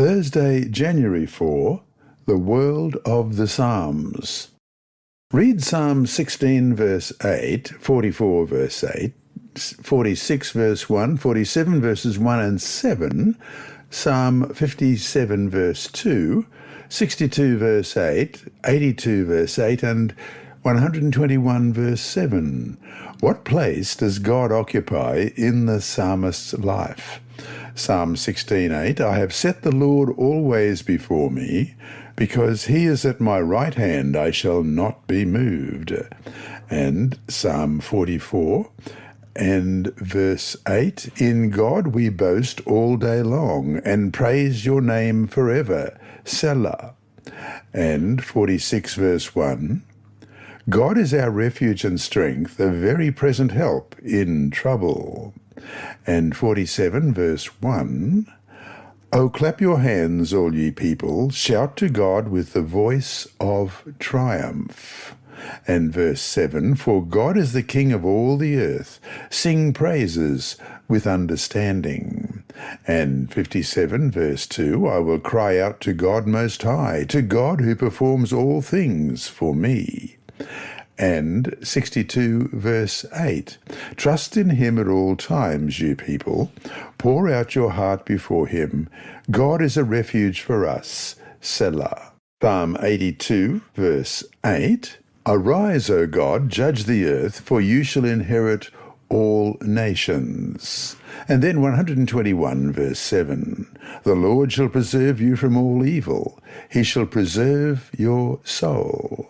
Thursday, January 4, the World of the Psalms. Read Psalm 16 verse 8, 44 verse 8, 46 verse 1, 47 verses 1 and 7, Psalm 57 verse 2, 62 verse 8, 82 verse 8, and 121 verse 7. What place does God occupy in the psalmist's life? Psalm 16:8, I have set the Lord always before me, because he is at my right hand, I shall not be moved. And Psalm 44 and verse 8, in God we boast all day long, and praise your name forever, Selah. And 46 verse 1, God is our refuge and strength, a very present help in trouble. And 47 verse 1, O clap your hands, all ye people, shout to God with the voice of triumph. And verse 7, for God is the King of all the earth, sing praises with understanding. And 57 verse 2, I will cry out to God Most High, to God who performs all things for me. And 62 verse 8, trust in him at all times, you people. Pour out your heart before him. God is a refuge for us, Selah. Psalm 82 verse 8, arise, O God, judge the earth, for you shall inherit all nations. And then 121 verse 7, the Lord shall preserve you from all evil. He shall preserve your soul.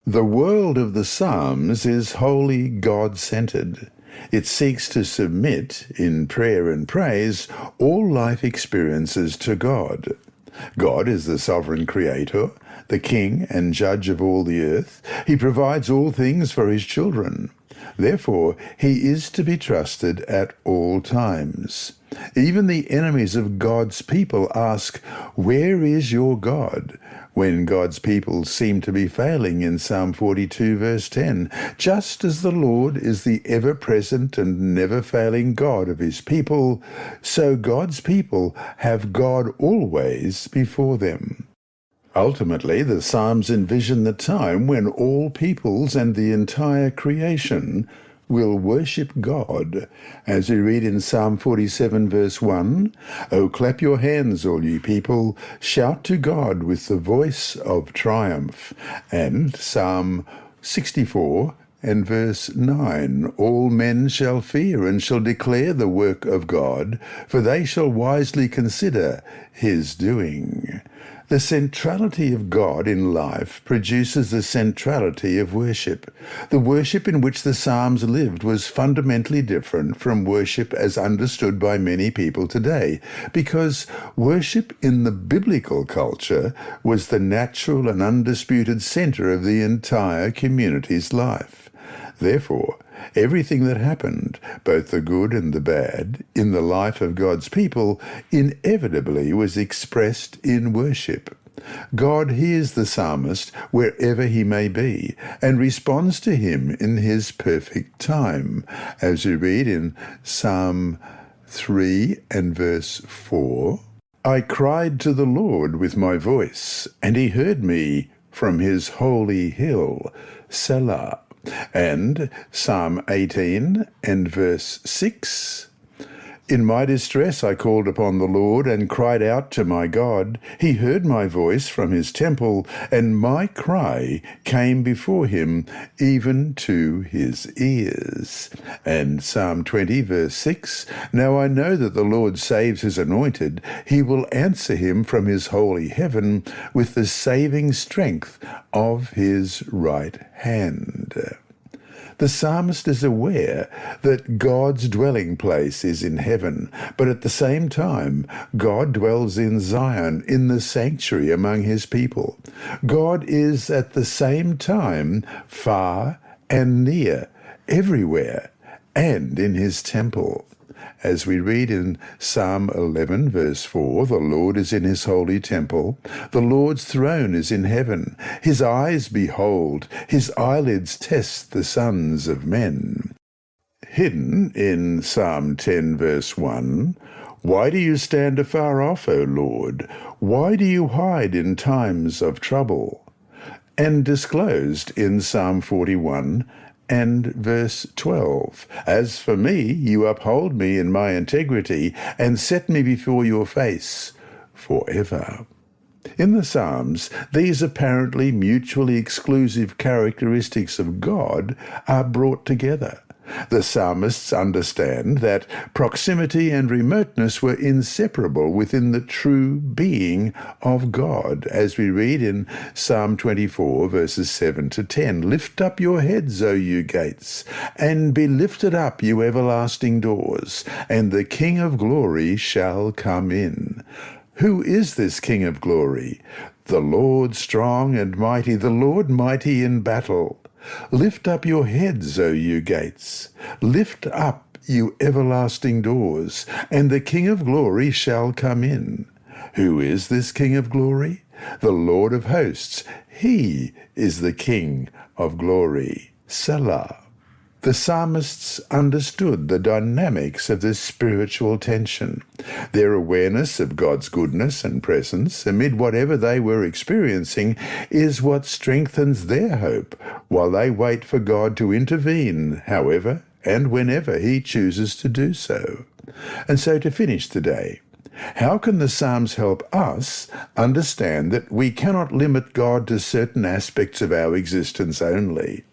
The world of the Psalms is wholly God-centered. It seeks to submit, in prayer and praise, all life experiences to God. God is the sovereign creator, the king and judge of all the earth. He provides all things for his children. Therefore, he is to be trusted at all times. Even the enemies of God's people ask, where is your God? When God's people seem to be failing in Psalm 42 verse 10, just as the Lord is the ever-present and never-failing God of his people, so God's people have God always before them. Ultimately, the Psalms envision the time when all peoples and the entire creation will worship God. As we read in Psalm 47 verse 1, O clap your hands, all ye people, shout to God with the voice of triumph. And Psalm 64 and verse 9, all men shall fear and shall declare the work of God, for they shall wisely consider his doing. The centrality of God in life produces the centrality of worship. The worship in which the Psalms lived was fundamentally different from worship as understood by many people today, because worship in the biblical culture was the natural and undisputed center of the entire community's life. Therefore, everything that happened, both the good and the bad, in the life of God's people inevitably was expressed in worship. God hears the psalmist wherever he may be and responds to him in his perfect time, as we read in Psalm 3 and verse 4. I cried to the Lord with my voice, and he heard me from his holy hill, Selah. And Psalm 18 and verse 6, in my distress I called upon the Lord and cried out to my God. He heard my voice from his temple, and my cry came before him, even to his ears. And Psalm 20 verse 6, now I know that the Lord saves his anointed. He will answer him from his holy heaven with the saving strength of his right hand. The psalmist is aware that God's dwelling place is in heaven, but at the same time, God dwells in Zion, in the sanctuary among his people. God is at the same time far and near, everywhere, and in his temple. As we read in Psalm 11 verse 4, the Lord is in his holy temple. The Lord's throne is in heaven. His eyes behold, his eyelids test the sons of men. Hidden in Psalm 10 verse 1, Why do you stand afar off, O Lord? Why do you hide in times of trouble? And disclosed in Psalm 41 and verse 12. As for me, you uphold me in my integrity and set me before your face forever. In the Psalms, these apparently mutually exclusive characteristics of God are brought together. The psalmists understand that proximity and remoteness were inseparable within the true being of God, as we read in Psalm 24, verses 7 to 10. Lift up your heads, O you gates, and be lifted up, you everlasting doors, and the King of glory shall come in. Who is this King of glory? The Lord strong and mighty, the Lord mighty in battle. Lift up your heads, O you gates. Lift up, you everlasting doors, and the King of glory shall come in. Who is this King of glory? The Lord of hosts. He is the King of glory. Selah. The psalmists understood the dynamics of this spiritual tension. Their awareness of God's goodness and presence amid whatever they were experiencing is what strengthens their hope while they wait for God to intervene, however and whenever He chooses to do so. And so to finish today, how can the Psalms help us understand that we cannot limit God to certain aspects of our existence only?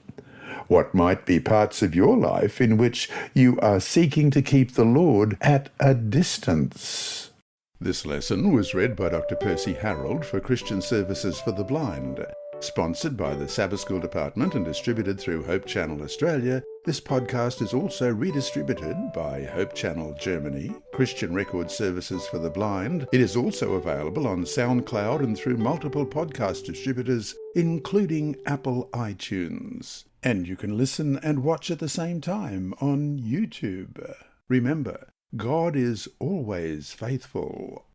What might be parts of your life in which you are seeking to keep the Lord at a distance? This lesson was read by Dr. Percy Harrold for Christian Services for the Blind. Sponsored by the Sabbath School Department and distributed through Hope Channel Australia, this podcast is also redistributed by Hope Channel Germany, Christian Record Services for the Blind. It is also available on SoundCloud and through multiple podcast distributors, including Apple iTunes. And you can listen and watch at the same time on YouTube. Remember, God is always faithful.